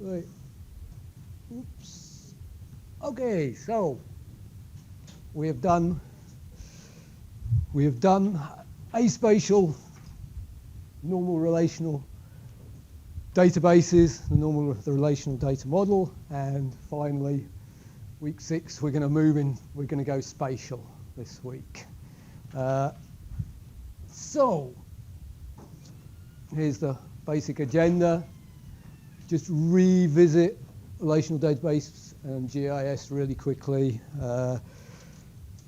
Right. Oops. Okay, so we have done aspatial, normal relational databases, the relational data model, and finally, week 6, we're going to move in. We're going to go spatial this week. So here's the basic agenda. Just revisit relational database and GIS really quickly.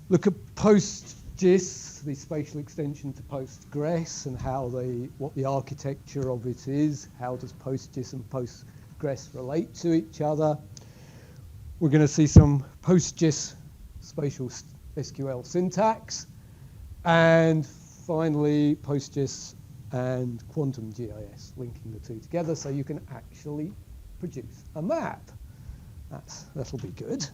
Look at PostGIS, the spatial extension to Postgres, and what the architecture of it is. How does PostGIS and Postgres relate to each other? We're going to see some PostGIS spatial SQL syntax, and finally PostGIS and quantum GIS, linking the two together so you can actually produce a map. That'll be good.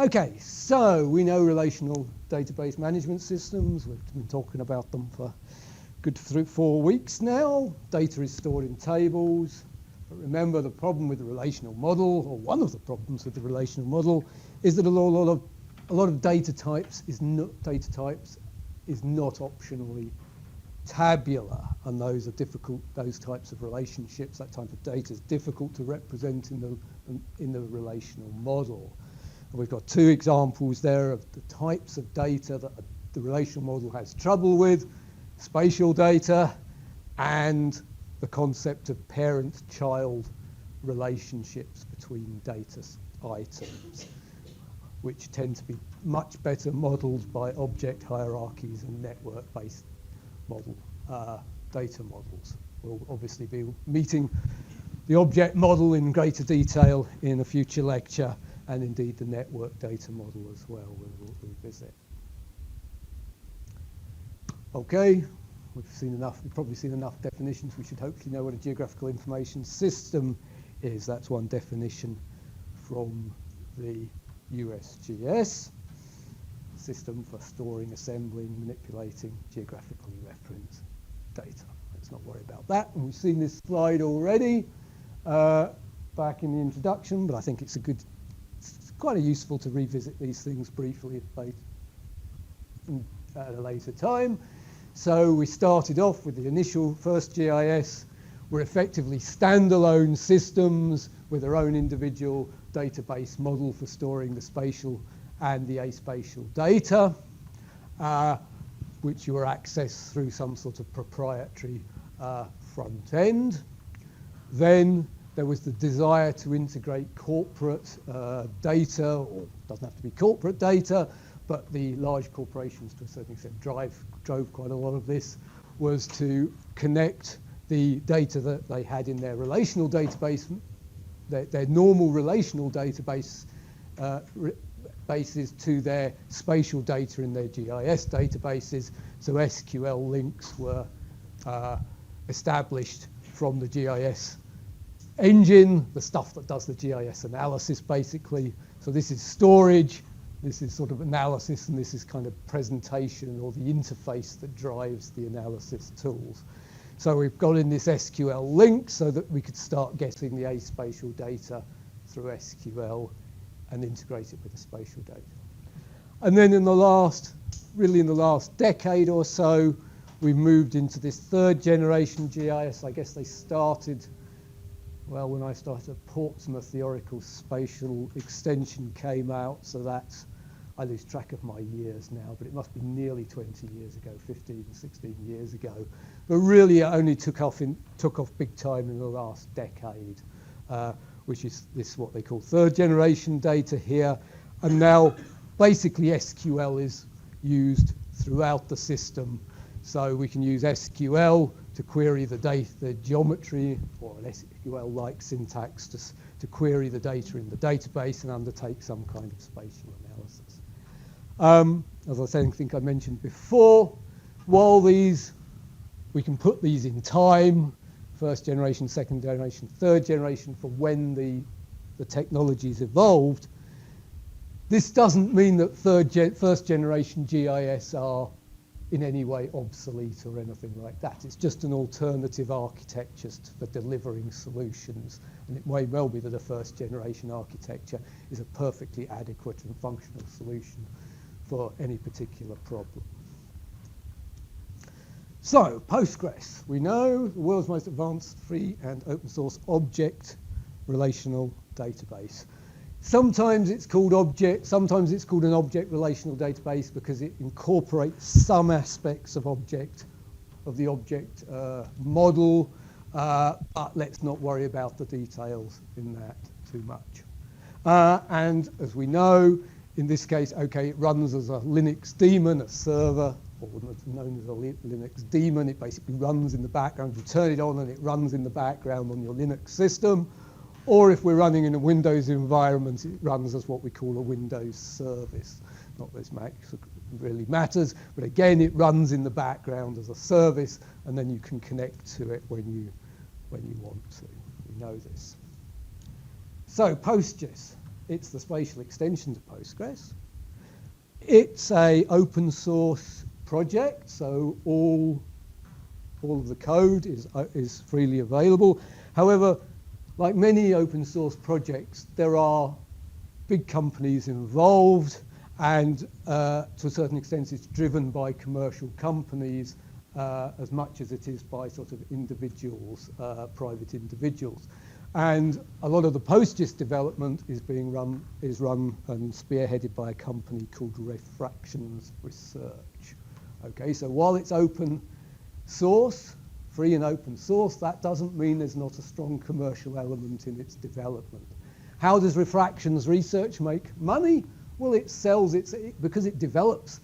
Okay, so we know relational database management systems. We've been talking about them for good 4 weeks now. Data is stored in tables. But remember, the problem with the relational model, or one of the problems with the relational model, is that a lot of data types is not optionally tabular, and those are difficult. Those types of relationships, that type of data, is difficult to represent in the relational model. And we've got 2 examples there of the types of data that the relational model has trouble with: spatial data and the concept of parent-child relationships between data items, which tend to be much better modeled by object hierarchies and network-based data models. We'll obviously be meeting the object model in greater detail in a future lecture, and indeed the network data model as well, we'll revisit. Okay, we've probably seen enough definitions. We should hopefully know what a geographical information system is. That's one definition from the USGS. System for storing, assembling, manipulating geographically referenced data. Let's not worry about that. And we've seen this slide already back in the introduction, but I think it's quite useful to revisit these things briefly at a later time. So we started off with the initial first GIS. We're effectively standalone systems with their own individual database model for storing the spatial and the aspatial data, which you were accessed through some sort of proprietary front end. Then there was the desire to integrate corporate data, or doesn't have to be corporate data, but the large corporations to a certain extent drove quite a lot of this, was to connect the data that they had in their relational database, their normal relational database bases, to their spatial data in their GIS databases. So SQL links were established from the GIS engine, the stuff that does the GIS analysis basically. So this is storage, this is sort of analysis, and this is kind of presentation, or the interface that drives the analysis tools. So we've got in this SQL link so that we could start getting the aspatial data through SQL and integrate it with the spatial data. And then in the last decade or so, we moved into this 3rd generation GIS. I guess they started, well, when I started at Portsmouth, the Oracle Spatial Extension came out, so that's, I lose track of my years now, but it must be nearly 20 years ago, 15, 16 years ago. But really it only took off big time in the last decade, which is this what they call 3rd generation data here. And now basically SQL is used throughout the system. So we can use SQL to query the geometry, or an SQL-like syntax to query the data in the database and undertake some kind of spatial analysis. As I think I mentioned before, while we can put these in time, 1st generation, 2nd generation, 3rd generation, for when the technologies evolved, this doesn't mean that 1st generation GIS are in any way obsolete or anything like that. It's just an alternative architecture for delivering solutions. And it may well be that a first generation architecture is a perfectly adequate and functional solution for any particular problem. So, Postgres. We know the world's most advanced free and open source object relational database. Sometimes it's called sometimes it's called an object relational database because it incorporates some aspects of the object model, but let's not worry about the details in that too much. And as we know, in this case, okay, it runs as a Linux daemon, a server, or known as a Linux daemon. It basically runs in the background. You turn it on and it runs in the background on your Linux system. Or if we're running in a Windows environment, it runs as what we call a Windows service. Not that this really matters, but again, it runs in the background as a service, and then you can connect to it when you want to. We know this. So PostGIS, it's the spatial extension to Postgres. It's a open source project, so all of the code is freely available. However, like many open source projects, there are big companies involved, and to a certain extent it's driven by commercial companies as much as it is by sort of individuals, private individuals. And a lot of the PostGIS development is run and spearheaded by a company called Refractions Research. Okay, so while it's open source, free and open source, that doesn't mean there's not a strong commercial element in its development. How does Refractions Research make money? Well, it sells because it develops,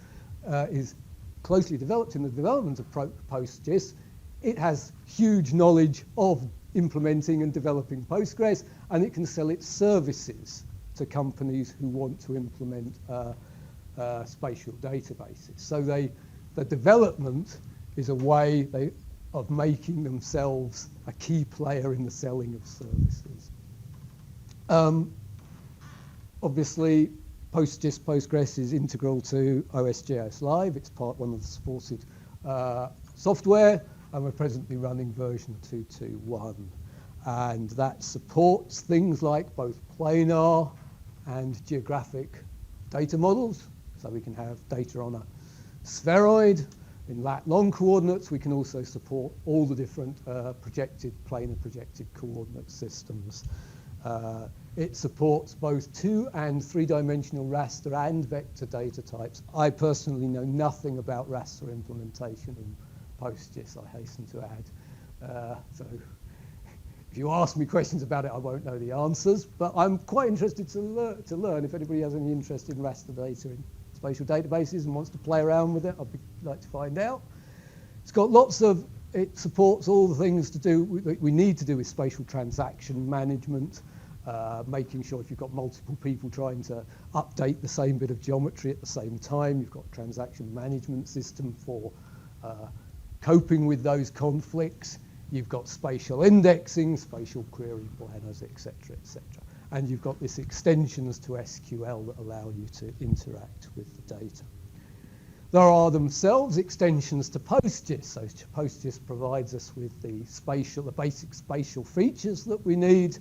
is closely developed in the development of PostGIS. It has huge knowledge of implementing and developing Postgres, and it can sell its services to companies who want to implement spatial databases. So the development is a way of making themselves a key player in the selling of services. Obviously, Postgres is integral to OSGS Live. It's one of the supported software, and we're presently running version 2.2.1. And that supports things like both planar and geographic data models. So we can have data on a spheroid. In lat-long coordinates, we can also support all the different planar projected coordinate systems. It supports both 2- and 3-dimensional raster and vector data types. I personally know nothing about raster implementation in PostGIS, I hasten to add. So if you ask me questions about it, I won't know the answers, but I'm quite interested to learn if anybody has any interest in raster data in spatial databases and wants to play around with it. I'd like to find out. It's got it supports all the things we need to do with spatial transaction management, making sure if you've got multiple people trying to update the same bit of geometry at the same time, you've got a transaction management system for coping with those conflicts. You've got spatial indexing, spatial query planners, etc., etc. And you've got this extensions to SQL that allow you to interact with the data. There are themselves extensions to PostGIS. So PostGIS provides us with the basic spatial features that we need.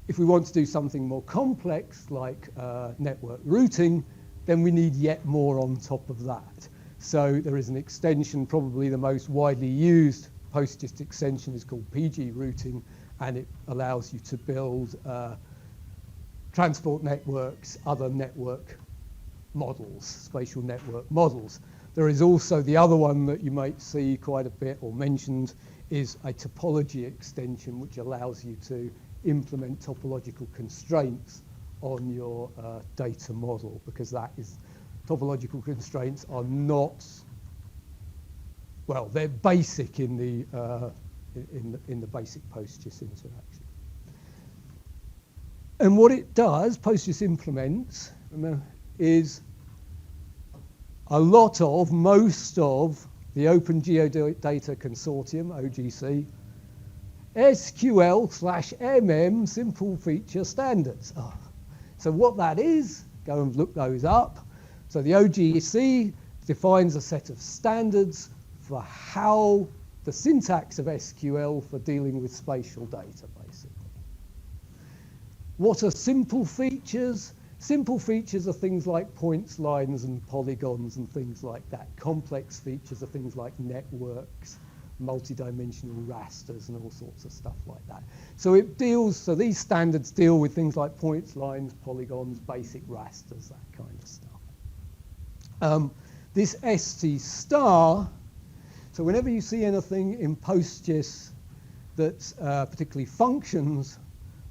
If we want to do something more complex, like network routing, then we need yet more on top of that. So there is an extension, probably the most widely used PostGIS extension is called PG routing, and it allows you to build transport networks, other network models, spatial network models. There is also the other one that you might see quite a bit or mentioned is a topology extension, which allows you to implement topological constraints on your data model, because topological constraints are not, well, they're basic in the basic PostGIS interaction. And what it does, PostGIS implements, is most of the Open Geodata Consortium, OGC, SQL/MM simple feature standards. So what that is, go and look those up. So the OGC defines a set of standards for how the syntax of SQL for dealing with spatial data, basically. What are simple features? Simple features are things like points, lines, and polygons and things like that. Complex features are things like networks, multidimensional rasters, and all sorts of stuff like that. So so these standards deal with things like points, lines, polygons, basic rasters, that kind of stuff. This ST star, so whenever you see anything in PostGIS that's particularly functions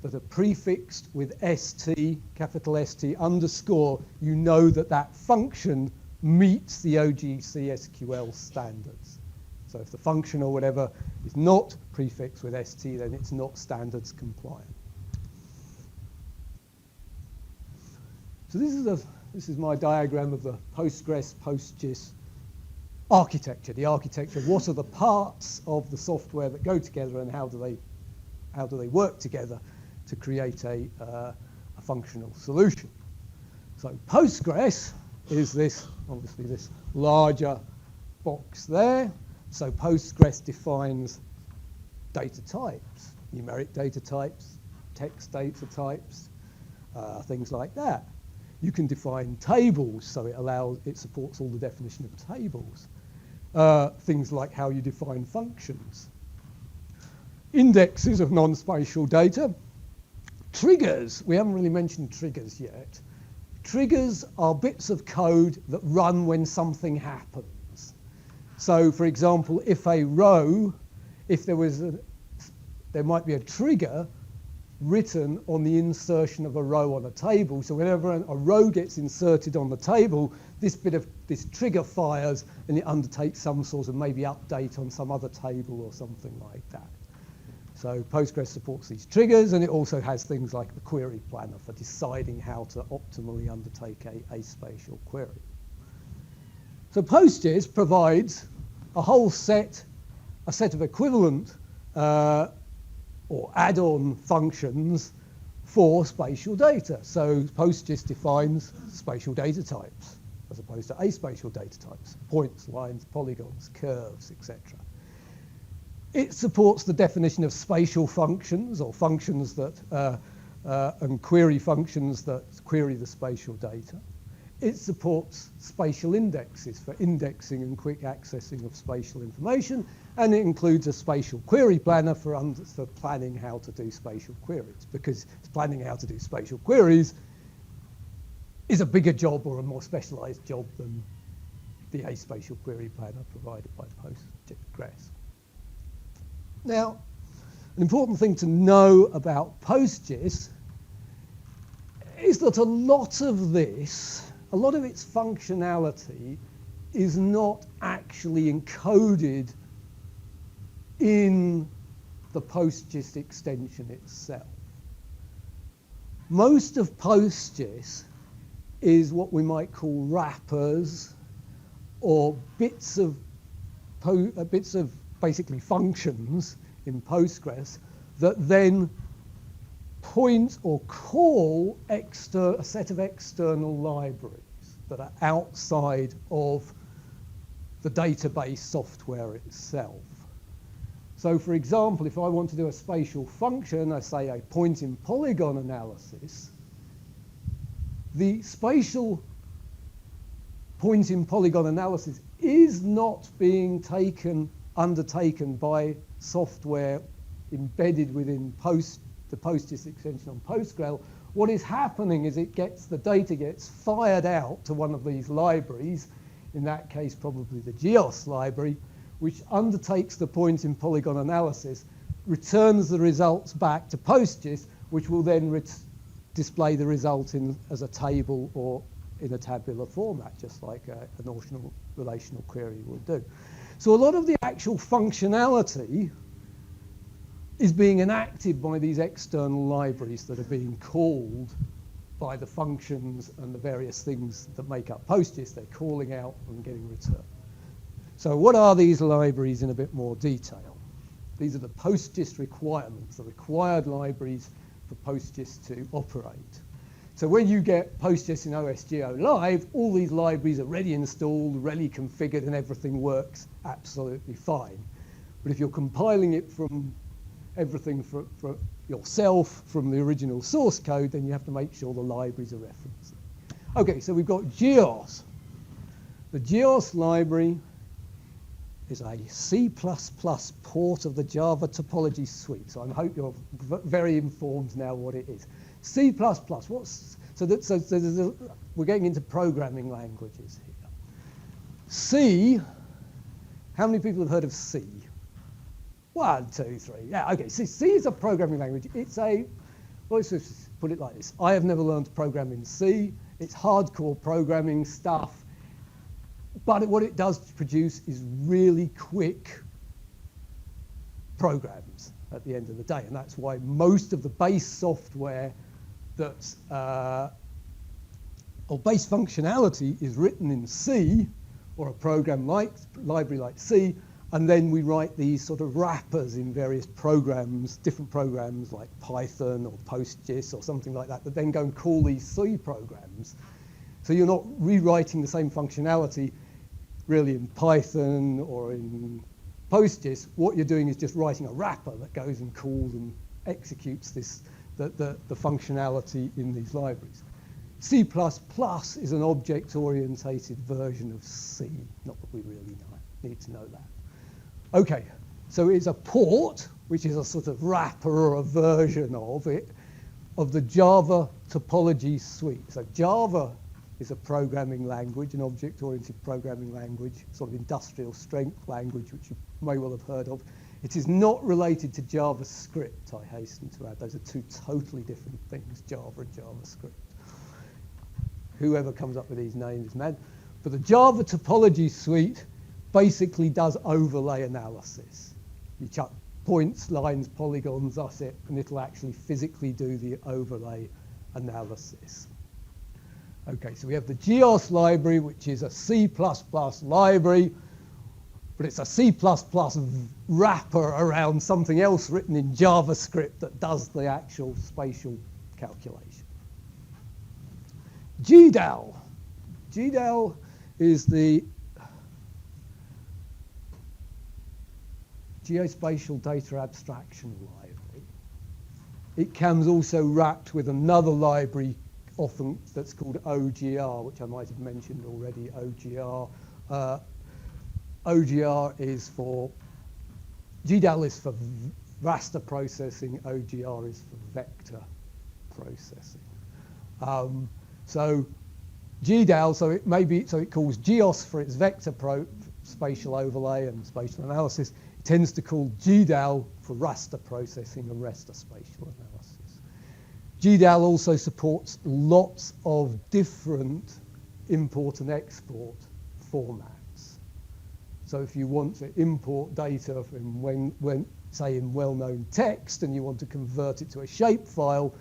that are prefixed with ST, capital ST underscore, you know that that function meets the OGC SQL standards. So if the function or whatever is not prefixed with ST, then it's not standards compliant. So this is my diagram of the PostGIS architecture. The architecture, what are the parts of the software that go together and how do they work together to create a functional solution. So Postgres is this, obviously this larger box there. So Postgres defines data types, numeric data types, text data types, things like that. You can define tables, so it supports all the definition of tables. Things like how you define functions. Indexes of non-spatial data. Triggers, we haven't really mentioned triggers yet. Triggers are bits of code that run when something happens. So for example, if a row, there might be a trigger written on the insertion of a row on a table. So whenever a row gets inserted on the table, this trigger fires and it undertakes some sort of maybe update on some other table or something like that. So Postgres supports these triggers, and it also has things like the query planner for deciding how to optimally undertake a spatial query. So PostGIS provides a set of equivalent or add-on functions for spatial data. So PostGIS defines spatial data types as opposed to aspatial data types, points, lines, polygons, curves, etc. It supports the definition of spatial functions or functions that and query functions that query the spatial data. It supports spatial indexes for indexing and quick accessing of spatial information, and it includes a spatial query planner for planning how to do spatial queries, because planning how to do spatial queries is a bigger job or a more specialized job than the aspatial query planner provided by Postgres. Now, an important thing to know about PostGIS is that a lot of its functionality is not actually encoded in the PostGIS extension itself. Most of PostGIS is what we might call wrappers or bits of basically functions in Postgres that then point or call a set of external libraries that are outside of the database software itself. So for example, if I want to do a spatial function, I say a point in polygon analysis, the spatial point in polygon analysis is not being undertaken by software embedded within the PostGIS extension on Postgres. What is happening is the data gets fired out to one of these libraries, in that case probably the GEOS library, which undertakes the point in polygon analysis, returns the results back to PostGIS, which will then display the result as a table or in a tabular format, just like a relational query would do. So a lot of the actual functionality is being enacted by these external libraries that are being called by the functions and the various things that make up PostGIS. They're calling out and getting returned. So what are these libraries in a bit more detail? These are the PostGIS requirements, the required libraries for PostGIS to operate. So when you get PostGIS in OSGeo Live, all these libraries are ready installed, ready configured, and everything works absolutely fine. But if you're compiling it from everything for yourself from the original source code, then you have to make sure the libraries are referenced. Okay, so we've got GEOS. The GEOS library is a C++ port of the Java topology suite. So I hope you're very informed now what it is. C++, we're getting into programming languages here. C, how many people have heard of C? 1, 2, 3. Yeah, okay. C is a programming language. It's a, well, let's just put it like this. I have never learned to program in C. It's hardcore programming stuff. But what it does produce is really quick programs at the end of the day. And that's why most of the base software that's, or base functionality is written in C, or a program like, library like C, and then we write these sort of wrappers in various programs, different programs like Python or PostGIS or something like that then go and call these C programs. So you're not rewriting the same functionality really in Python or in PostGIS. What you're doing is just writing a wrapper that goes and calls and executes this, the functionality in these libraries. C++ is an object-orientated version of C. Not that we really need to know that. Okay, so it's a port, which is a sort of wrapper or a version of it, of the Java topology suite. So Java is a programming language, an object-oriented programming language, sort of industrial strength language, which you may well have heard of. It is not related to JavaScript, I hasten to add. Those are two totally different things, Java and JavaScript. Whoever comes up with these names is mad. But the Java topology suite basically does overlay analysis. You chuck points, lines, polygons, that's it, and it'll actually physically do the overlay analysis. Okay, so we have the GEOS library, which is a C++ library, but it's a C++ wrapper around something else written in JavaScript that does the actual spatial calculation. GDAL. GDAL is the Geospatial Data Abstraction Library. It comes also wrapped with another library often that's called OGR, which I might have mentioned already. OGR is for, GDAL is for raster processing, OGR is for vector processing. So GDAL, so it calls GEOS for its vector spatial overlay and spatial analysis. It tends to call GDAL for raster processing and raster spatial analysis. GDAL also supports lots of different import and export formats. So if you want to import data from say in well-known text and you want to convert it to a shapefile,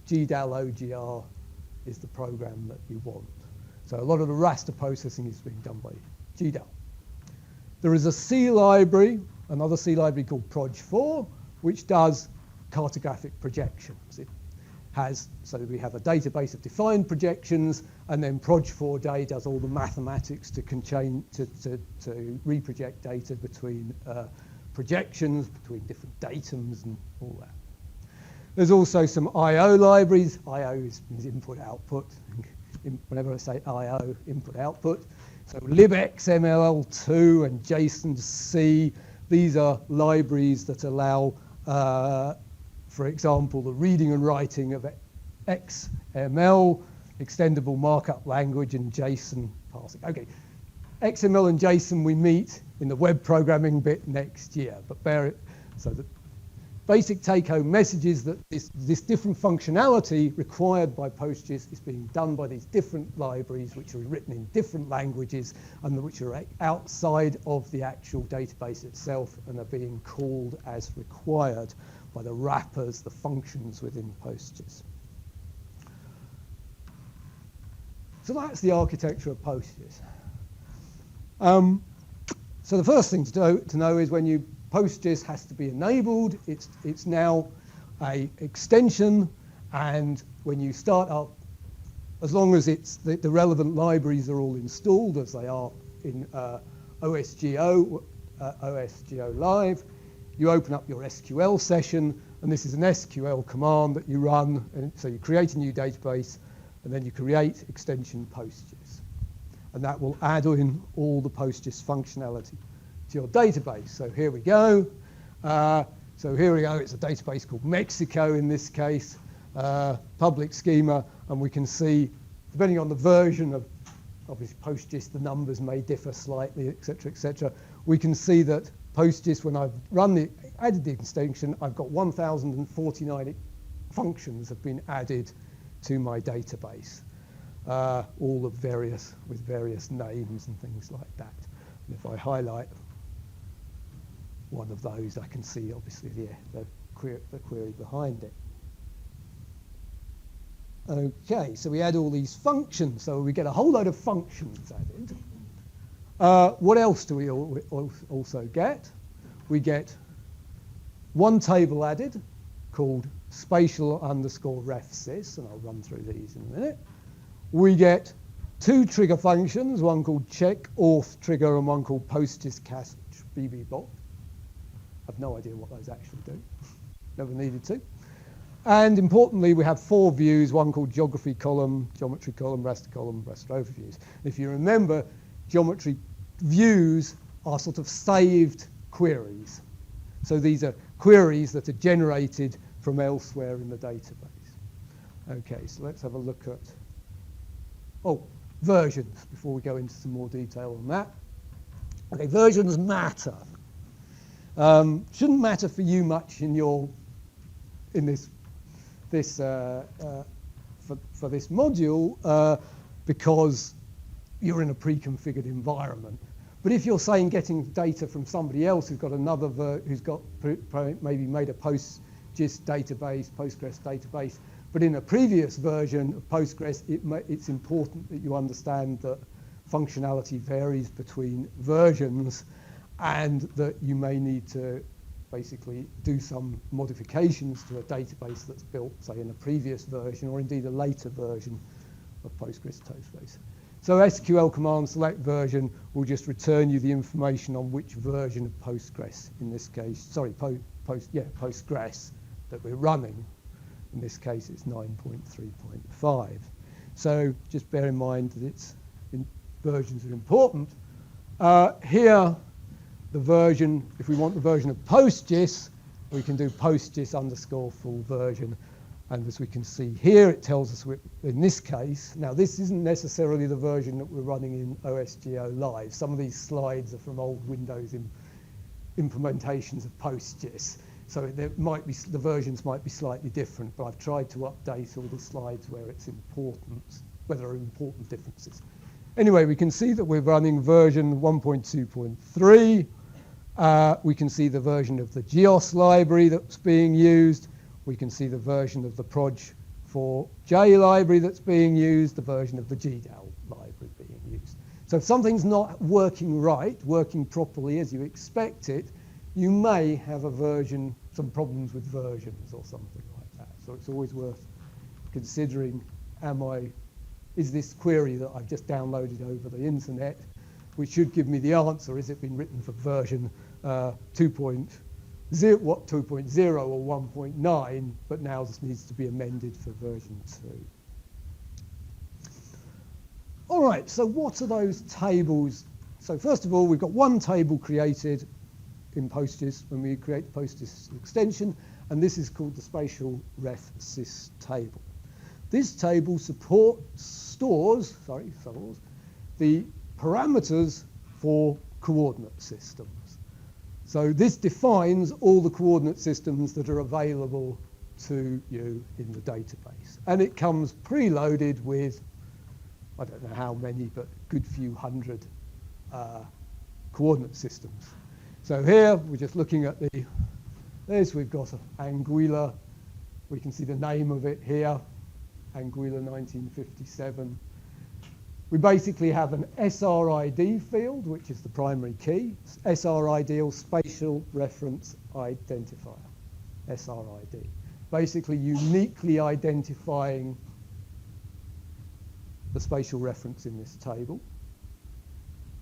GDAL OGR is the program that you want. So a lot of the raster processing is being done by GDAL. There is a C library, another C library called Proj4, which does cartographic projections. It has, so we have a database of defined projections, and then Proj4j does all the mathematics to reproject data between projections, between different datums and all that. There's also some I/O libraries. I/O is input-output. Whenever I say I/O, input-output. So libxml2 and JSON-C, these are libraries that allow, for example, the reading and writing of XML, extendable markup language, and JSON parsing. Okay, XML and JSON we meet in the web programming bit next year, but bear it, so the basic take-home message is that this different functionality required by PostGIS is being done by these different libraries which are written in different languages and which are outside of the actual database itself and are being called as required by the wrappers, the functions within PostGIS. So that's the architecture of PostGIS. So the first thing to know is when PostGIS has to be enabled, it's now an extension, and when you start up as long as it's the relevant libraries are all installed, as they are in OSGO Live, you open up your SQL session, and this is an SQL command that you run. And so you create a new database, and then you create extension PostGIS. And that will add in all the PostGIS functionality to your database. So here we go. It's a database called Mexico in this case, public schema, and we can see, depending on the version of obviously PostGIS, the numbers may differ slightly, etc., etc. We can see that PostGIS, when I've added the extension, I've got 1,049 functions have been added to my database, all with various names and things like that. And if I highlight one of those, I can see obviously the query behind it. Okay, so we add all these functions, so we get a whole load of functions added. What else do we also get? We get one table added called Spatial _refsys, and I'll run through these in a minute. We get two trigger functions, one called check auth trigger and one called PostGIS catch bbbot. I've no idea what those actually do. Never needed to. And importantly, we have four views, one called geography column, geometry column, raster overviews. If you remember, geometry views are sort of saved queries. So these are queries that are generated from elsewhere in the database. Okay, so let's have a look at, versions, before we go into some more detail on that. Okay, versions matter. Shouldn't matter for you much for this module because you're in a pre-configured environment. But if you're saying getting data from somebody else who's got who's got maybe made a PostGIS database, Postgres database, but in a previous version of Postgres, it's important that you understand that functionality varies between versions, and that you may need to basically do some modifications to a database that's built, say, in a previous version or indeed a later version of Postgres database. So SQL command select version will just return you the information on which version of Postgres, in this case, Postgres that we're running. In this case, it's 9.3.5. So just bear in mind that versions are important. Here, the version, if we want the version of PostGIS, we can do PostGIS _full version. And as we can see here, it tells us in this case, now this isn't necessarily the version that we're running in OSGO Live. Some of these slides are from old Windows implementations of PostGIS. So the versions might be slightly different, but I've tried to update all the slides where it's important, where there are important differences. Anyway, we can see that we're running version 1.2.3. We can see the version of the GEOS library that's being used. We can see the version of the proj4j library that's being used, the version of the GDAL library being used. So if something's not working right, working properly as you expect it, you may have some problems with versions or something like that. So it's always worth considering, is this query that I've just downloaded over the internet, which should give me the answer, is it been written for version 2.0 or 1.9, but now this needs to be amended for version 2. All right, so what are those tables? So first of all, we've got one table created in PostGIS when we create the PostGIS extension, and this is called the Spatial SQL table. This table stores the parameters for coordinate systems. So this defines all the coordinate systems that are available to you in the database. And it comes preloaded with, I don't know how many, but a good few hundred coordinate systems. So here, we're just looking at this. We've got Anguilla. We can see the name of it here, Anguilla 1957. We basically have an SRID field, which is the primary key. SRID, or Spatial Reference Identifier, SRID. Basically uniquely identifying the spatial reference in this table.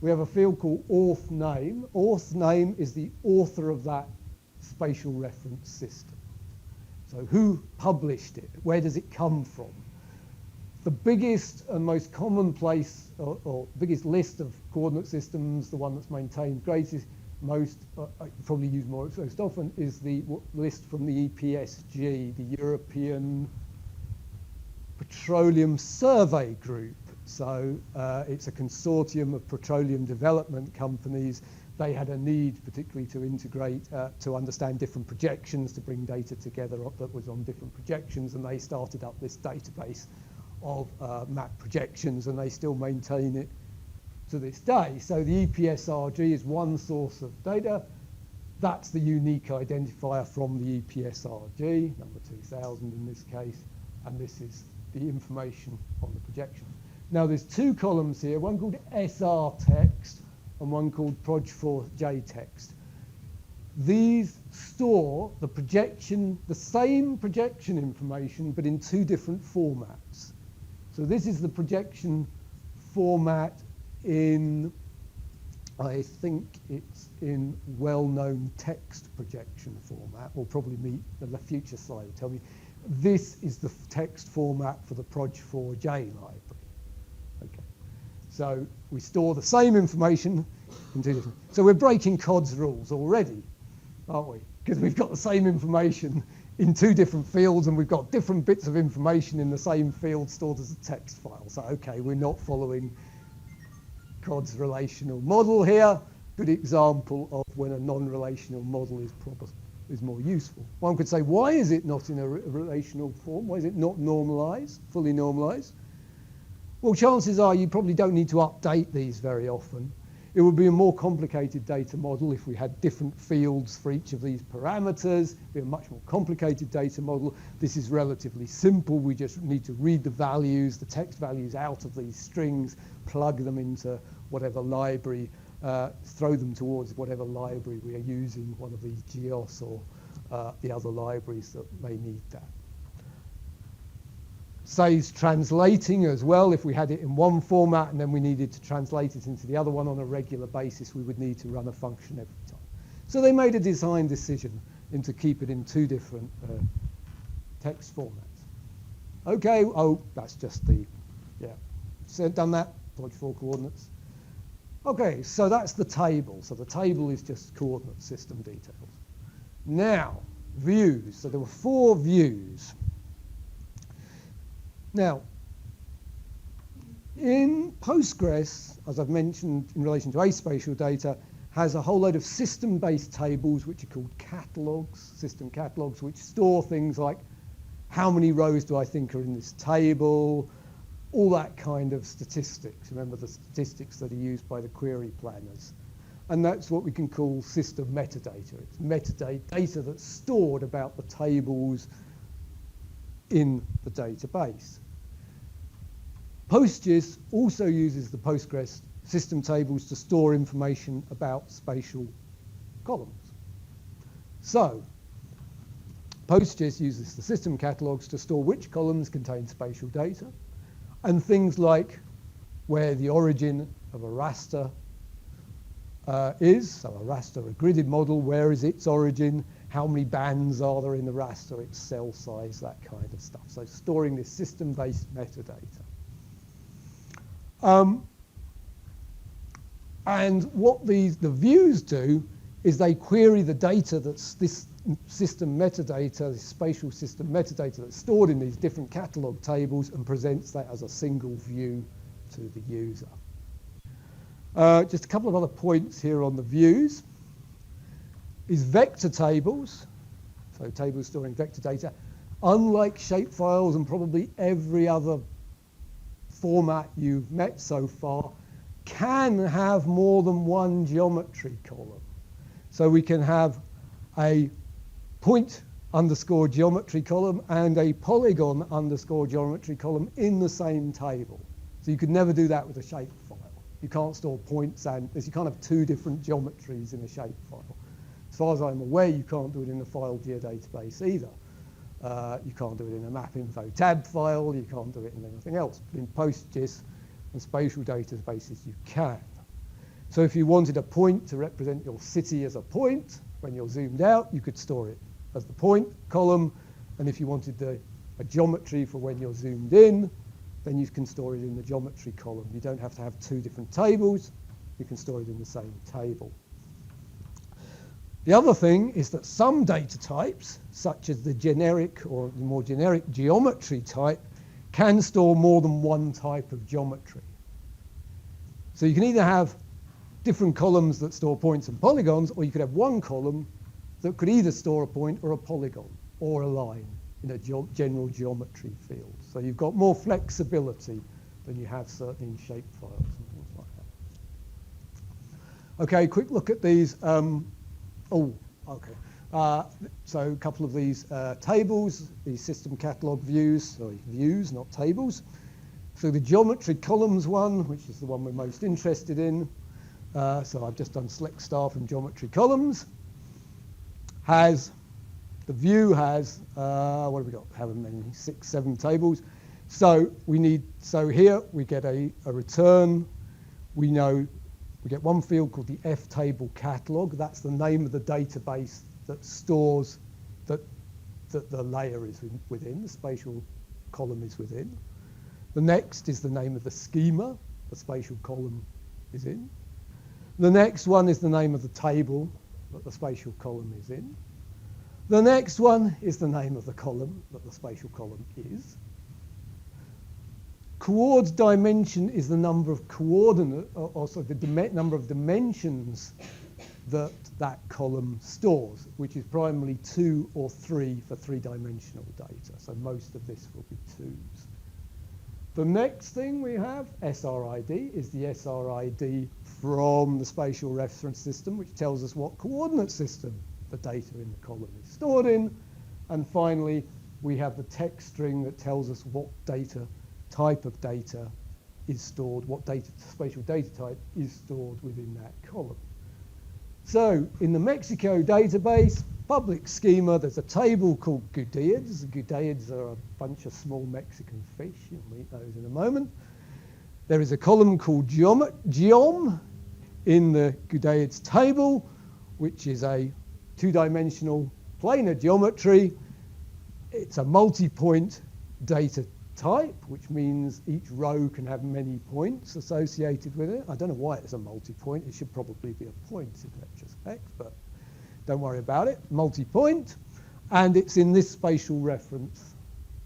We have a field called auth name. Auth name is the author of that spatial reference system. So who published it? Where does it come from? The biggest and most commonplace or biggest list of coordinate systems, the one that's maintained greatest, probably used most often, is the list from the EPSG, the European Petroleum Survey Group. So it's a consortium of petroleum development companies. They had a need particularly to integrate, to understand different projections, to bring data together that was on different projections, and they started up this database of map projections, and they still maintain it to this day. So the EPSRG is one source of data. That's the unique identifier from the EPSRG, number 2000 in this case, and this is the information on the projection. Now there's two columns here, one called SR text and one called proj4j text. These store the projection, the same projection information, but in two different formats. So this is the projection format in, I think it's in well-known text projection format. We'll probably meet the future slide will tell me. This is the text format for the proj4j library. Okay, so we store the same information in two different. So we're breaking Cod's rules already, aren't we? Because we've got the same information in two different fields, and we've got different bits of information in the same field stored as a text file. So okay, we're not following Cod's relational model here. Good example of when a non-relational model is more useful. One could say, why is it not in a relational form? Why is it not normalized, fully normalized? Well, chances are you probably don't need to update these very often. It would be a more complicated data model if we had different fields for each of these parameters. It would be a much more complicated data model. This is relatively simple. We just need to read the values, the text values out of these strings, plug them into whatever library, throw them towards whatever library we are using, one of these GEOS or the other libraries that may need that. Saves translating as well. If we had it in one format and then we needed to translate it into the other one on a regular basis, we would need to run a function every time. So they made a design decision to keep it in two different text formats. Okay, oh, that's just the, yeah. So done that, proj4 coordinates. Okay, so that's the table. So the table is just coordinate system details. Now, views. So there were 4 views. Now, in Postgres, as I've mentioned in relation to aspatial data, has a whole load of system-based tables which are called catalogs, system catalogs, which store things like how many rows do I think are in this table, all that kind of statistics. Remember the statistics that are used by the query planners. And that's what we can call system metadata. It's metadata, data that's stored about the tables in the database. PostGIS also uses the Postgres system tables to store information about spatial columns. So PostGIS uses the system catalogs to store which columns contain spatial data and things like where the origin of a raster is. So a raster, a gridded model, where is its origin? How many bands are there in the raster, its cell size, that kind of stuff. So storing this system-based metadata. And what the views do is they query the data that's this system metadata, this spatial system metadata that's stored in these different catalog tables and presents that as a single view to the user. Just a couple of other points here on the views. Is vector tables, so tables storing vector data, unlike shapefiles and probably every other format you've met so far, can have more than one geometry column. So we can have a point underscore geometry column and a polygon underscore geometry column in the same table. So you could never do that with a shapefile. You can't store points and you can't have 2 different geometries in a shapefile. As far as I'm aware, you can't do it in the file geodatabase either. You can't do it in a map info tab file. You can't do it in anything else. But in PostGIS and spatial databases, you can. So if you wanted a point to represent your city as a point, when you're zoomed out, you could store it as the point column. And if you wanted a geometry for when you're zoomed in, then you can store it in the geometry column. You don't have to have two different tables. You can store it in the same table. The other thing is that some data types, such as the generic or the more generic geometry type, can store more than one type of geometry. So you can either have different columns that store points and polygons, or you could have one column that could either store a point or a polygon or a line in a general geometry field. So you've got more flexibility than you have certainly in shape files and things like that. Okay, quick look at these. So a couple of these tables, these system catalog views, views, not tables. So the geometry columns one, which is the one we're most interested in. So I've just done select star from geometry columns. The view has, what have we got? However many, 6, 7 tables. So here we get a return. We get one field called the F table catalog. That's the name of the database that stores that the layer is within, the spatial column is within. The next is the name of the schema the spatial column is in. The next one is the name of the table that the spatial column is in. The next one is the name of the column that the spatial column is. Coord dimension is the number of coordinate, also the number of dimensions that column stores, which is primarily 2 or 3 for 3-dimensional data. So most of this will be 2s. The next thing we have, SRID, is the SRID from the spatial reference system, which tells us what coordinate system the data in the column is stored in. And finally, we have the text string that tells us what type of data is stored, what spatial data type is stored within that column. So in the Mexico database, public schema, there's a table called Gudaids. The Gudaids are a bunch of small Mexican fish. You'll meet those in a moment. There is a column called Geom in the Gudaids table, which is a 2-dimensional planar geometry. It's a multi-point data type, which means each row can have many points associated with it. I don't know why it's a multi-point. It should probably be a point in retrospect, but don't worry about it. Multi-point, and it's in this spatial reference.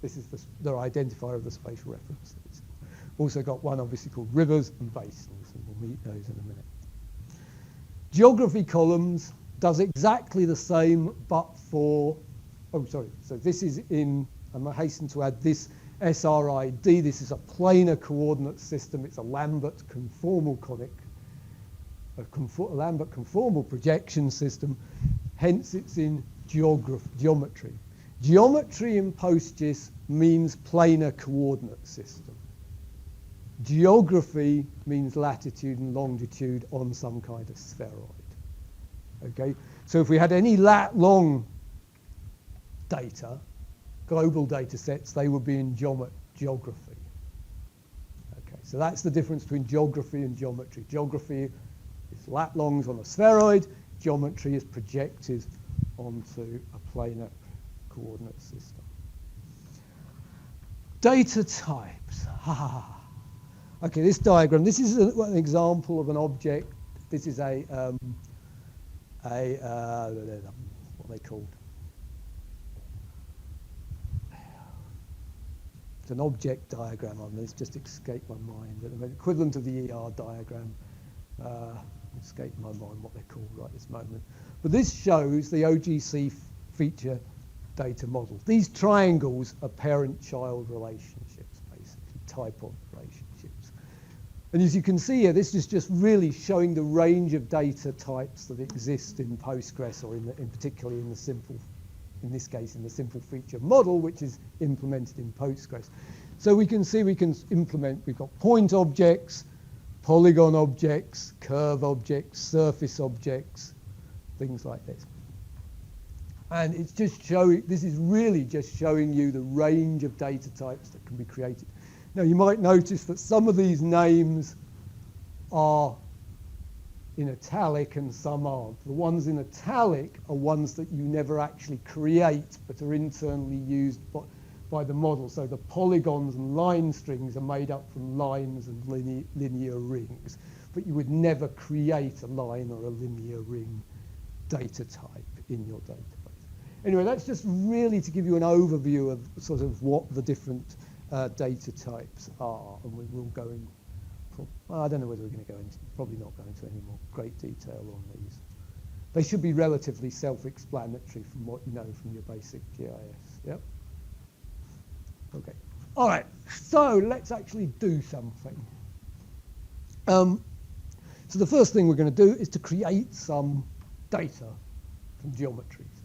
This is the identifier of the spatial reference. It's also got one obviously called rivers and basins, and we'll meet those in a minute. Geography columns does exactly the same, but for, so this is in, I'm hasten to add this SRID. This is a planar coordinate system. It's a Lambert conformal Lambert conformal projection system. Hence, it's in geometry. Geometry in PostGIS means planar coordinate system. Geography means latitude and longitude on some kind of spheroid. Okay, so if we had any lat-long data, global data sets, they would be in geography. Okay, so that's the difference between geography and geometry. Geography is lat-longs on a spheroid. Geometry is projected onto a planar coordinate system. Data types. Okay, this diagram, this is an example of an object. This is what are they called? It's an object diagram. It's just escaped my mind. The equivalent of the ER diagram. Escaped my mind what they're called right this moment. But this shows the OGC feature data model. These triangles are parent-child relationships, basically, type-on relationships. And as you can see here, this is just really showing the range of data types that exist in Postgres, or particularly in this case, in the simple feature model, which is implemented in Postgres. So we can see we've got point objects, polygon objects, curve objects, surface objects, things like this. And it's just showing, this is really just showing you the range of data types that can be created. Now you might notice that some of these names are in italic and some aren't. The ones in italic are ones that you never actually create but are internally used by the model. So the polygons and line strings are made up from lines and linear rings, but you would never create a line or a linear ring data type in your database. Anyway, that's just really to give you an overview of sort of what the different data types are, and we will go in. I don't know whether we're going to go into, probably not go into any more great detail on these. They should be relatively self-explanatory from what you know from your basic GIS. Yep. Okay. All right. So let's actually do something. So the first thing we're going to do is to create some data from geometries,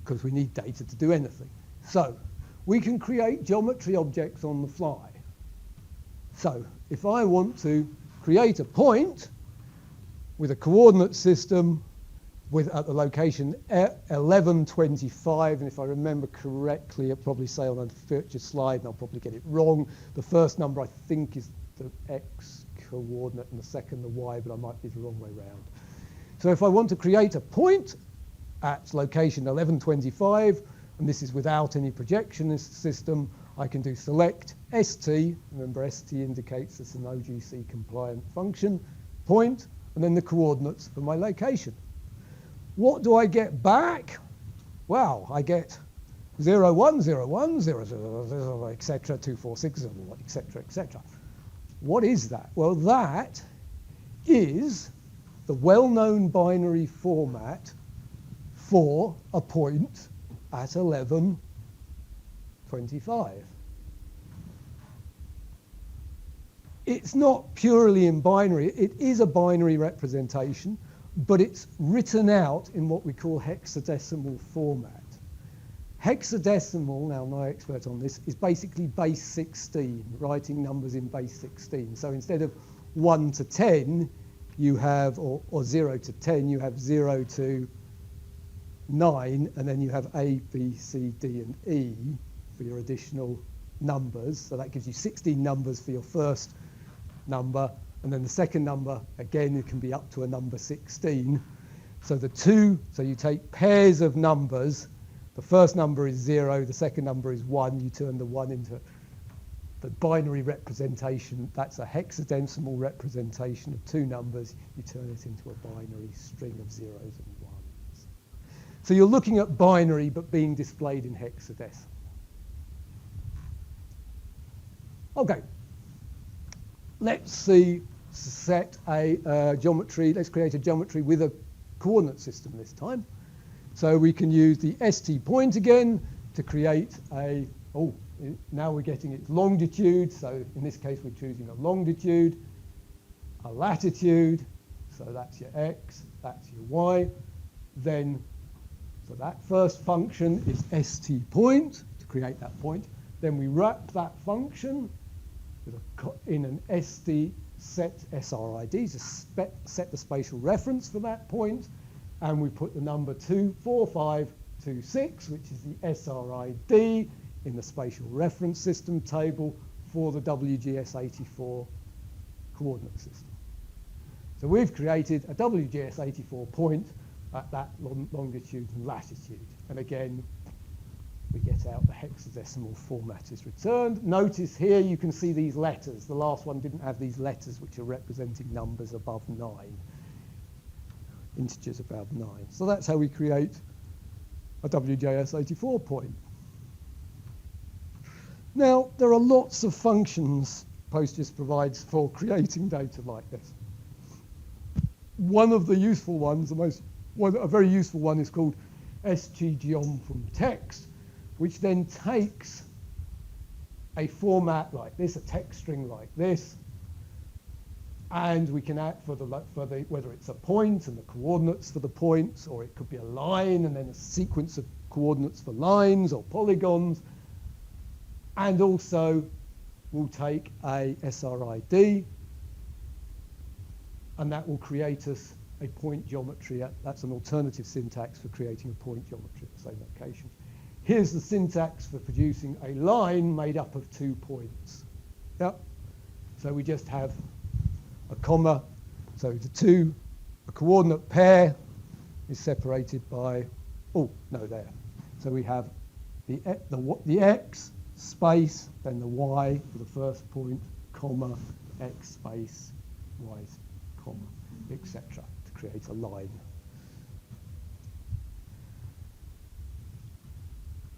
because we need data to do anything. So we can create geometry objects on the fly. So if I want to create a point with a coordinate system at the location 1125, and if I remember correctly, it'll probably say on a future slide, and I'll probably get it wrong, the first number I think is the x coordinate and the second the y, but I might be the wrong way round. So if I want to create a point at location 1125, and this is without any projection system, I can do select ST, remember ST indicates it's an OGC compliant function, point, and then the coordinates for my location. What do I get back? Well, I get 0, 1, 0, 1, 0, 0, 0, etc., 2, 4, 6, 0, etc., etc. What is that? Well, that is the well-known binary format for a point at 1125. It's not purely in binary. It is a binary representation, but it's written out in what we call hexadecimal format. Hexadecimal, now my expert on this, is basically base 16, writing numbers in base 16. So instead of 1 to 10, you have, or 0 to 10, you have 0 to 9, and then you have A, B, C, D, and E for your additional numbers. So that gives you 16 numbers for your first number, and then the second number, again, it can be up to a number 16. So so you take pairs of numbers. The first number is 0, the second number is 1. You turn the 1 into the binary representation. That's a hexadecimal representation of two numbers. You turn it into a binary string of zeros and ones. So you're looking at binary, but being displayed in hexadecimal. Okay. Let's set a geometry. Let's create a geometry with a coordinate system this time. So we can use the ST point again to create now we're getting its longitude. So in this case, we're choosing a longitude, a latitude. So that's your X, that's your Y. Then, so that first function is ST point to create that point. Then we wrap that function in an ST set SRID to set the spatial reference for that point, and we put the number 24526, which is the SRID, in the spatial reference system table for the WGS84 coordinate system. So we've created a WGS84 point at that longitude and latitude, and again we get out the hexadecimal format is returned. Notice here you can see these letters. The last one didn't have these letters, which are representing numbers above 9, integers above 9. So that's how we create a WGS84 point. Now, there are lots of functions PostGIS provides for creating data like this. One of the useful ones, a very useful one, is called sggeom from text, which then takes a format like this, a text string like this, and we can add for the whether it's a point and the coordinates for the points, or it could be a line and then a sequence of coordinates for lines or polygons, and also we'll take a SRID, and that will create us a point geometry. That's an alternative syntax for creating a point geometry at the same location. Here's the syntax for producing a line made up of 2 points. Yep. So we just have a comma. So a coordinate pair is separated by, there. So we have the x space, then the y for the first point, comma, x space, y, comma, etc. to create a line.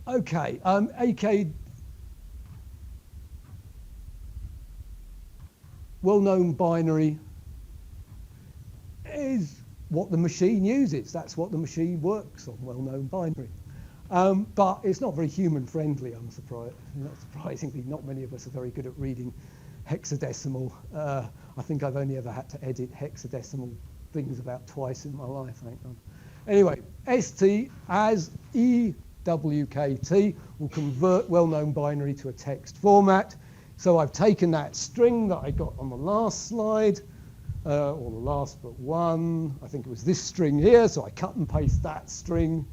Okay, AK, well-known binary is what the machine uses. That's what the machine works on, well-known binary. But it's not very human-friendly, not surprisingly. Not many of us are very good at reading hexadecimal. I think I've only ever had to edit hexadecimal things about twice in my life, thank God. Anyway, ST as EWKT will convert well-known binary to a text format. So I've taken that string that I got on the last slide, or the last but one. I think it was this string here, so I cut and paste that string,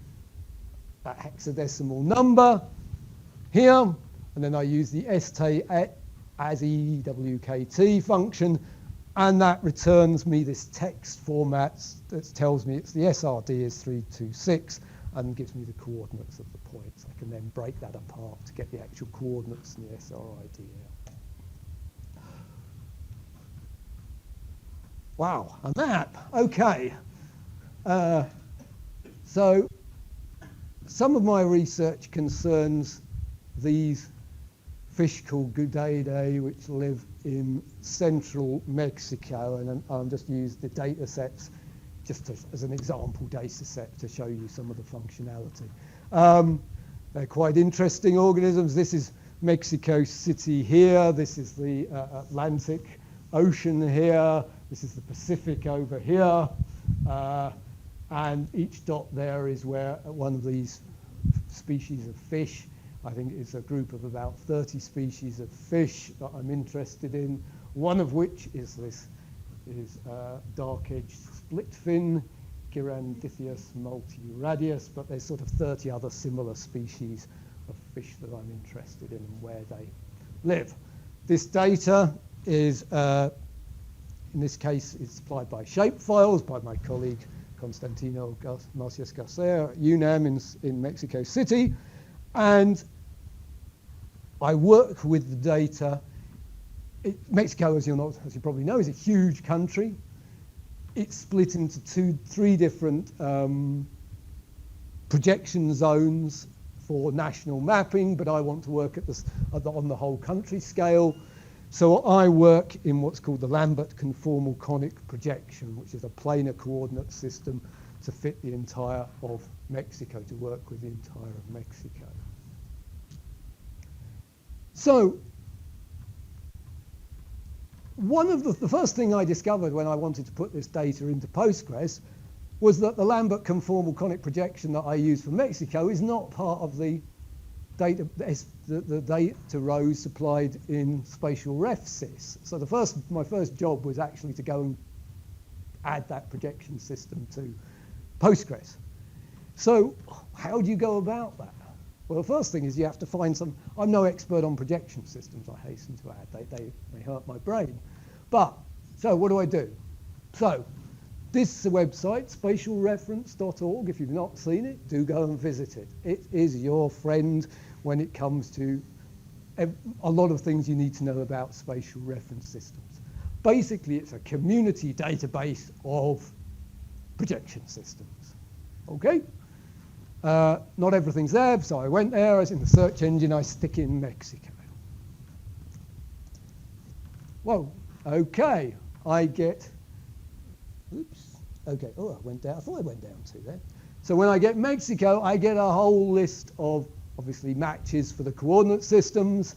that hexadecimal number here, and then I use the ST as EWKT function, and that returns me this text format that tells me it's the SRD is 326 and gives me the coordinates of the points. I can then break that apart to get the actual coordinates and the SRID out. Wow, a map. Okay. So some of my research concerns these fish called Gudaidae, which live in central Mexico, and I'll just use the data sets just as an example data set to show you some of the functionality. They're quite interesting organisms. This is Mexico City here. This is the Atlantic Ocean here. This is the Pacific over here. And each dot there is where one of these species of fish, I think it's a group of about 30 species of fish that I'm interested in, one of which is this dark-edged split fin, Girandithius multiradius, but there's sort of 30 other similar species of fish that I'm interested in and where they live. This data is, in this case, is supplied by shapefiles by my colleague Constantino Marcias Garcia at UNAM in Mexico City. And I work with the data. Mexico, as you probably know, is a huge country. It's split into three different projection zones for national mapping, but I want to work on the whole country scale. So I work in what's called the Lambert conformal conic projection, which is a planar coordinate system to fit the entire of Mexico, to work with the entire of Mexico. So one of the first thing I discovered when I wanted to put this data into Postgres was that the Lambert conformal conic projection that I use for Mexico is not part of the data rows supplied in Spatial RefSys. So my first job was actually to go and add that projection system to Postgres. So how do you go about that? Well, the first thing is you have to find some. I'm no expert on projection systems, I hasten to add. They hurt my brain. But, so what do? So, this is a website, spatialreference.org. If you've not seen it, do go and visit it. It is your friend when it comes to a lot of things you need to know about spatial reference systems. Basically, it's a community database of projection systems. Okay? Not everything's there, so I went there. As in the search engine, I stick in Mexico. Whoa, okay. I get, oops, okay. Oh, I went down. I thought I went down too there. So when I get Mexico, I get a whole list of, obviously, matches for the coordinate systems.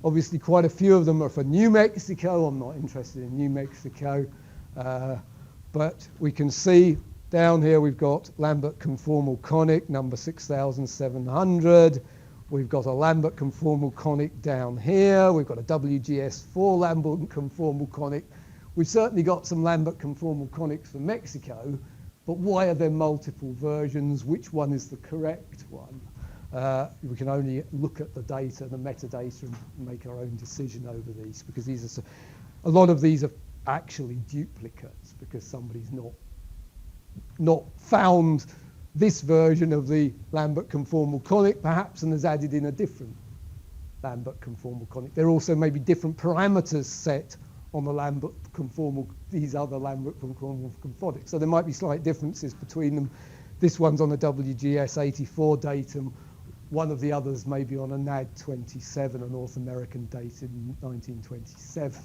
Obviously, quite a few of them are for New Mexico. I'm not interested in New Mexico. But we can see down here we've got Lambert conformal conic number 6700. We've got a Lambert conformal conic down here. We've got a WGS4 Lambert conformal conic. we've certainly got some Lambert conformal conics for Mexico, but why are there multiple versions? Which one is the correct one? We can only look at the data, the metadata, and make our own decision over these, because these are a lot of these are actually duplicates, because somebody's not found this version of the Lambert conformal conic perhaps and has added in a different Lambert conformal conic. There are also maybe different parameters set on the Lambert conformal, these other Lambert conformal conics. So there might be slight differences between them. This one's on a WGS 84 datum. One of the others may be on a NAD 27, a North American date in 1927.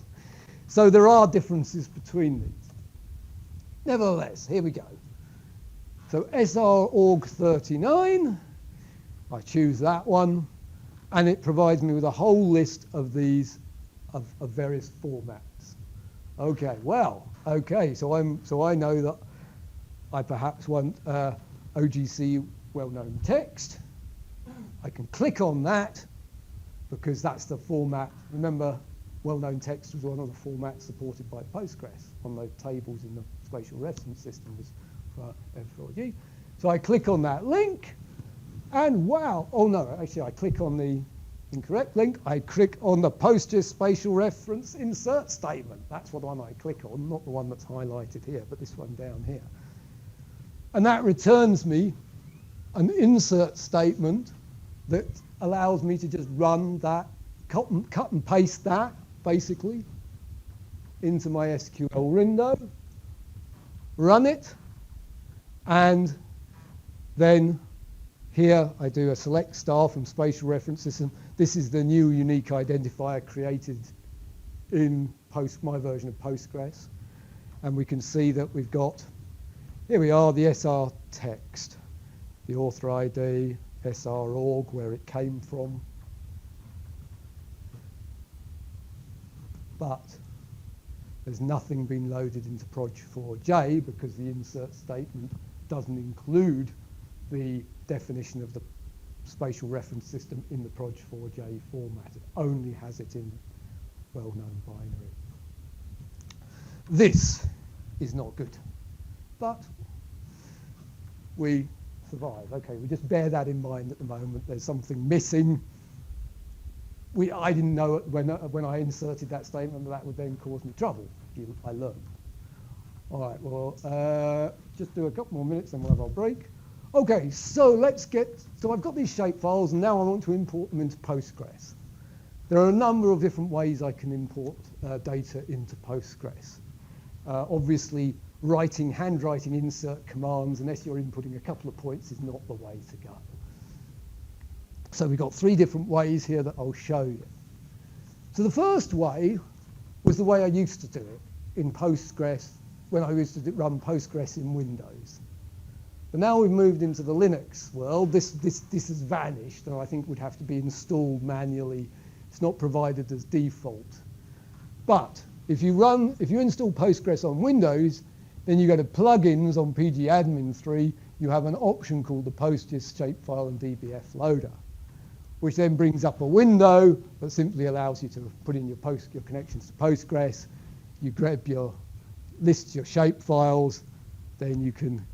So there are differences between these. Nevertheless, here we go. So SR.org39, I choose that one, and it provides me with a whole list of these of various formats. Okay, well, okay, so I know that I perhaps want OGC well-known text. I can click on that because that's the format. Remember, well-known text was one of the formats supported by Postgres on the tables in the spatial reference system was for F4G. So I click on that link, and wow, oh no, actually I click on the incorrect link. I click on the Postgres spatial reference insert statement. That's what one I click on, not the one that's highlighted here, but this one down here. And that returns me an insert statement that allows me to just run that, cut and paste that, basically, into my SQL window, run it, and then here I do a select star from spatial reference system. This is the new unique identifier created in my version of Postgres. And we can see that we've got, here we are, the SR text, the author ID, SR.org, where it came from. But there's nothing been loaded into Proj4j because the insert statement doesn't include the definition of the spatial reference system in the Proj4j format. It only has it in well-known binary. This is not good, but we survive. Okay, we just bear that in mind at the moment. There's something missing. I didn't know when I inserted that statement that would then cause me trouble. I learned. All right, well, just do a couple more minutes and we'll have our break. Okay, so so I've got these shape files and now I want to import them into Postgres. There are a number of different ways I can import data into Postgres. Obviously, handwriting insert commands, unless you're inputting a couple of points, is not the way to go. So we've got 3 different ways here that I'll show you. So the first way was the way I used to do it in Postgres when I used to run Postgres in Windows. But now we've moved into the Linux world. This has vanished, and I think would have to be installed manually. It's not provided as default. But if you install Postgres on Windows, then you go to plugins on pgadmin 3. You have an option called the Postgres shapefile and DBF loader, which then brings up a window that simply allows you to put in your connections to Postgres. You list your shape files, then you can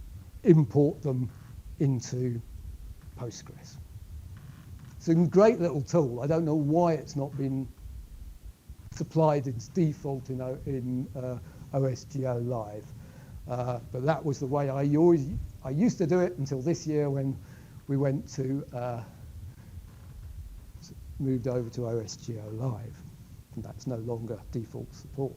import them into Postgres. It's a great little tool. I don't know why it's not been supplied as default in OSGeo Live, but that was the way I used to do it until this year when we went to moved over to OSGeo Live, and that's no longer default support.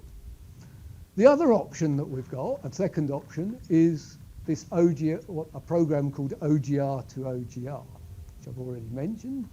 The other option that we've got, a second option, is this a program called OGR to OGR, which I've already mentioned.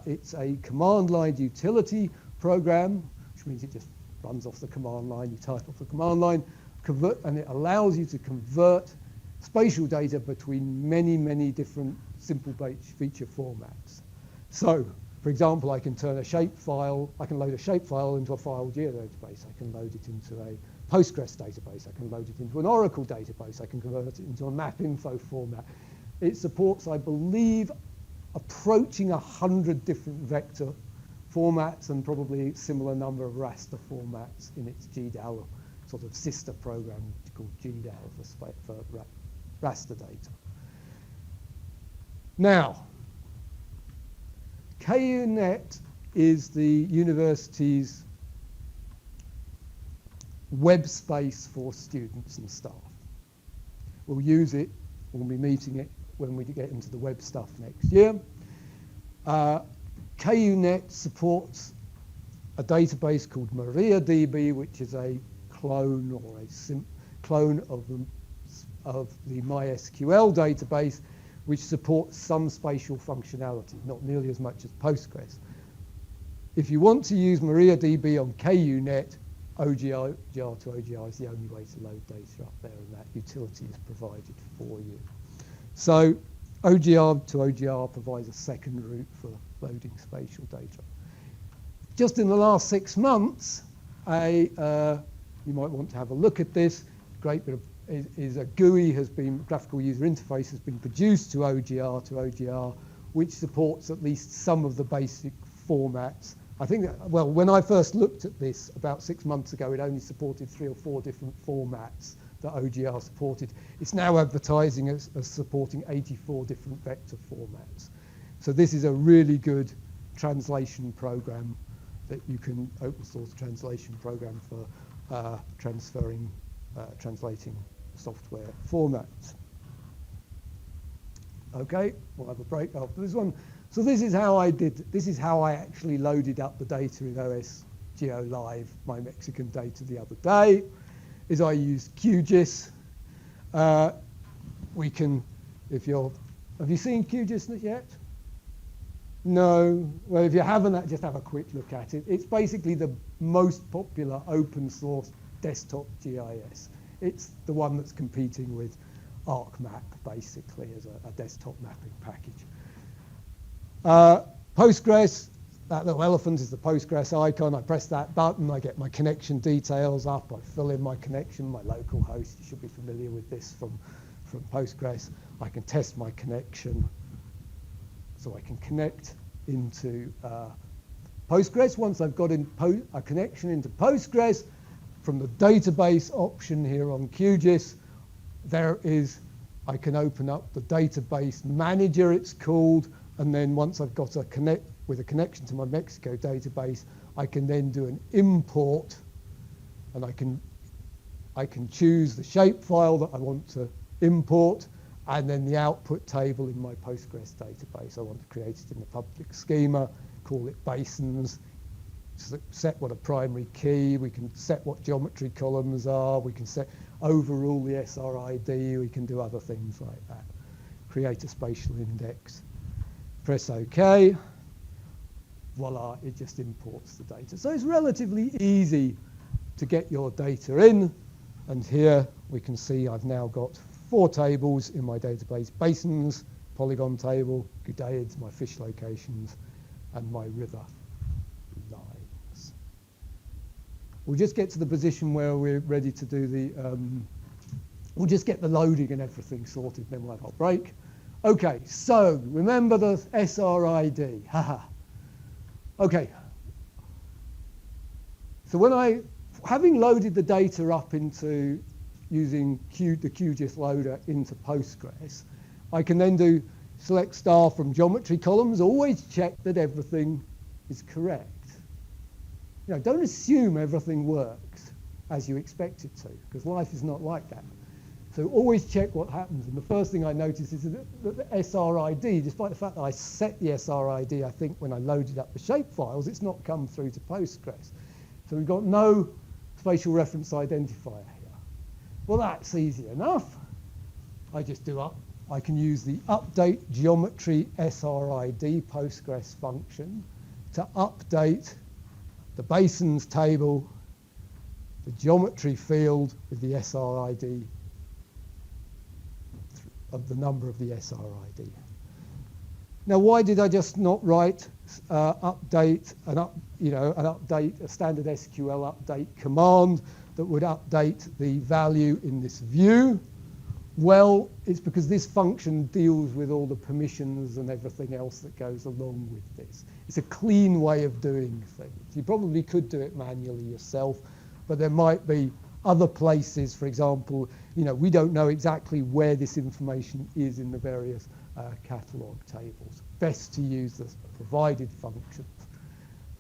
It's a command line utility program, which means it just runs off the command line. You type off the command line, and it allows you to convert spatial data between many, many different simple feature formats. So, for example, I can load a shapefile into a file geodatabase. I can load it into a Postgres database. I can load it into an Oracle database. I can convert it into a map-info format. It supports, I believe, approaching 100 different vector formats and probably a similar number of raster formats in its GDAL sort of sister program called GDAL for raster data. Now, KUNet is the university's web space for students and staff. We'll use it, we'll be meeting it when we get into the web stuff next year. KUNet supports a database called MariaDB, which is a clone or a clone of the MySQL database, which supports some spatial functionality, not nearly as much as Postgres. If you want to use MariaDB on KUNet, OGR to OGR is the only way to load data up there, and that utility is provided for you. So OGR to OGR provides a second route for loading spatial data. Just in the last 6 months, you might want to have a look at this. Great bit of is a GUI graphical user interface has been produced to OGR, which supports at least some of the basic formats. I think that, well, when I first looked at this about 6 months ago, it only supported 3 or 4 different formats that OGR supported. It's now advertising as supporting 84 different vector formats. So this is a really good translation program that you can, open source translation program for translating software formats. Okay, we'll have a break after this one. So this is how I actually loaded up the data in OSGeo Live, my Mexican data the other day, is I used QGIS. We can, have you seen QGIS yet? No, well, if you haven't, just have a quick look at it. It's basically the most popular open source desktop GIS. It's the one that's competing with ArcMap, basically, as a desktop mapping package. Postgres, that little elephant is the Postgres icon. I press that button, I get my connection details up, I fill in my connection, my local host. You should be familiar with this from Postgres. I can test my connection. So I can connect into Postgres. Once I've got a connection into Postgres, from the database option here on QGIS, I can open up the database manager, it's called, and then once I've got a connection to my Mexico database, I can then do an import, and I can choose the shapefile that I want to import, and then the output table in my Postgres database. I want to create it in the public schema, call it basins, set what a primary key, we can set what geometry columns are, we can overrule the SRID, we can do other things like that. Create a spatial index, press OK, voila, it just imports the data. So it's relatively easy to get your data in, and here we can see I've now got 4 tables in my database: basins, polygon table, Gudaids, my fish locations, and my river lines. We'll just get to the position where we're ready to do we'll just get the loading and everything sorted, then we'll have our break. Okay, so remember the SRID, haha. Okay, so having loaded the data up into using the QGIS loader into Postgres, I can then select star from geometry columns, always check that everything is correct. Don't assume everything works as you expect it to, because life is not like that. So always check what happens. And the first thing I notice is that the SRID, despite the fact that I set the SRID, I think when I loaded up the shapefiles, it's not come through to Postgres. So we've got no spatial reference identifier here. Well, that's easy enough. I can use the update geometry SRID Postgres function to update the basins table, the geometry field with the SRID of the number of the SRID. Now, why did I just not write update a standard SQL update command that would update the value in this view? Well, it's because this function deals with all the permissions and everything else that goes along with this. It's a clean way of doing things. You probably could do it manually yourself, but there might be other places, for example, we don't know exactly where this information is in the various catalogue tables. Best to use the provided functions.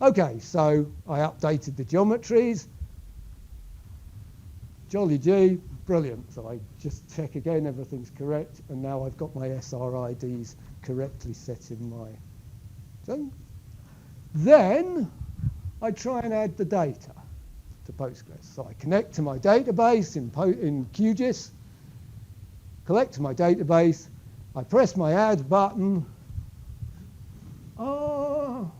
Okay, so I updated the geometries. Jolly gee, brilliant. So I just check again, everything's correct, and now I've got my SRIDs correctly set in my thing. Then I try and add the data to Postgres. So I connect to my database in QGIS, collect my database, I press my add button. Oh,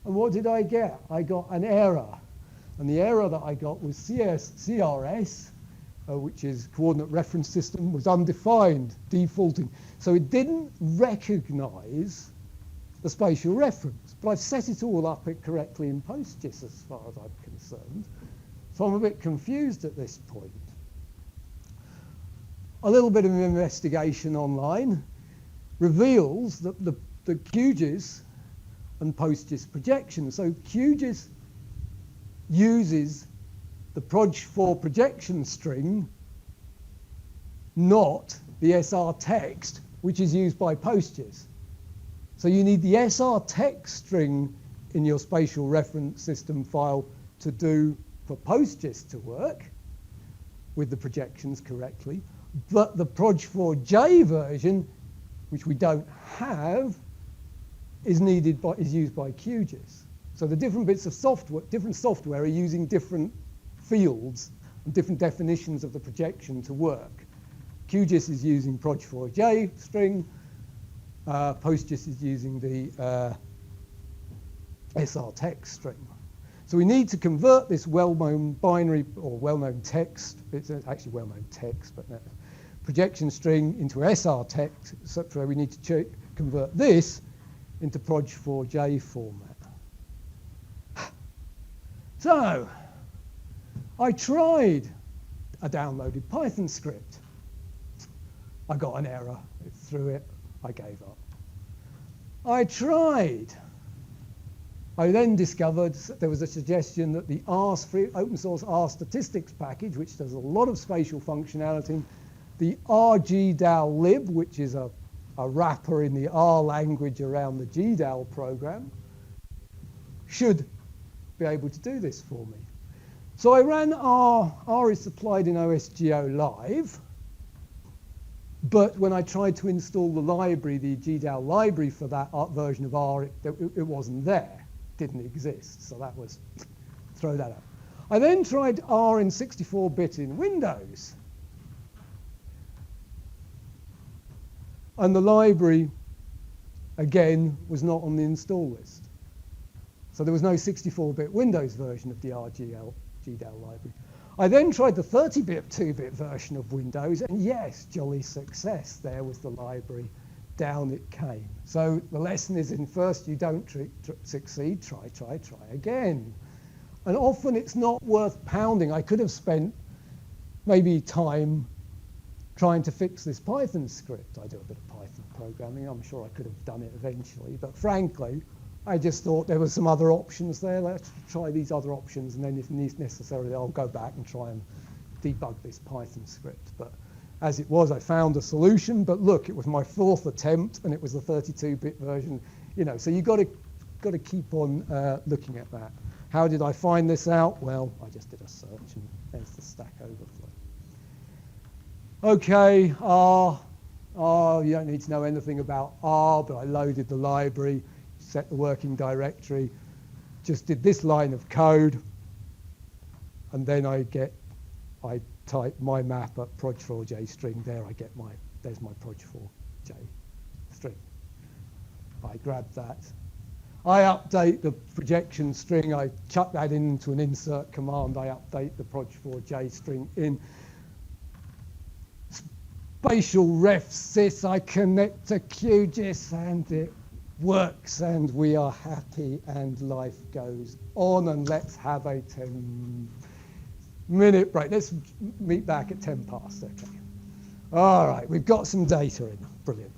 and what did I get? I got an error. And the error that I got was CRS, which is Coordinate Reference System, was undefined, defaulting. So it didn't recognize the spatial reference. But I've set it all up correctly in PostGIS as far as I'm concerned. So I'm a bit confused at this point. A little bit of an investigation online reveals that the QGIS and PostGIS projection. So QGIS uses the proj4 projection string, not the SR text, which is used by PostGIS. So you need the SR text string in your spatial reference system file to do for PostGIS to work with the projections correctly. But the proj4j version, which we don't have, is used by QGIS. So the different bits of software, different software are using different fields and different definitions of the projection to work. QGIS is using proj4j string. PostGIS is using the SR text string. So we need to convert this well-known binary or well-known text, it's actually well-known text, but no, projection string into SR text, etc. We need to convert this into proj4j format. So I tried a downloaded Python script. I got an error, it threw it, I gave up. I tried. I then discovered there was a suggestion that the free open source R statistics package, which does a lot of spatial functionality, the rgdal-lib, which is a wrapper in the R language around the GDAL program, should be able to do this for me. So I ran R. R is supplied in OSGeo Live. But when I tried to install the library, the GDAL library for that version of R, it wasn't there. It didn't exist. So that was, throw that out. I then tried R in 64-bit in Windows. And the library, again, was not on the install list. So there was no 64-bit Windows version of the GDAL library. I then tried the 30-bit, 2-bit version of Windows, and yes, jolly success. There was the library. Down it came. So the lesson is, in first you don't succeed, try again. And often it's not worth pounding. I could have spent maybe time trying to fix this Python script. I do a bit of Python programming. I'm sure I could have done it eventually. But frankly, I just thought there were some other options there. Let's try these other options, and then if necessary, I'll go back and try and debug this Python script. But as it was, I found a solution. But look, it was my 4th attempt, and it was the 32-bit version. So you've got to keep on looking at that. How did I find this out? Well, I just did a search, and there's the Stack Overflow. Okay, R. You don't need to know anything about R, but I loaded the library, set the working directory, just did this line of code, and then I type my map at proj4j string. There's my proj4j string. I grab that. I update the projection string. I chuck that into an insert command. I update the proj4j string in spatial ref sys. I connect to QGIS, and it works, and we are happy, and life goes on. And let's have a 10-minute break. Let's meet back at 10 past. Okay. All right, we've got some data in. Brilliant.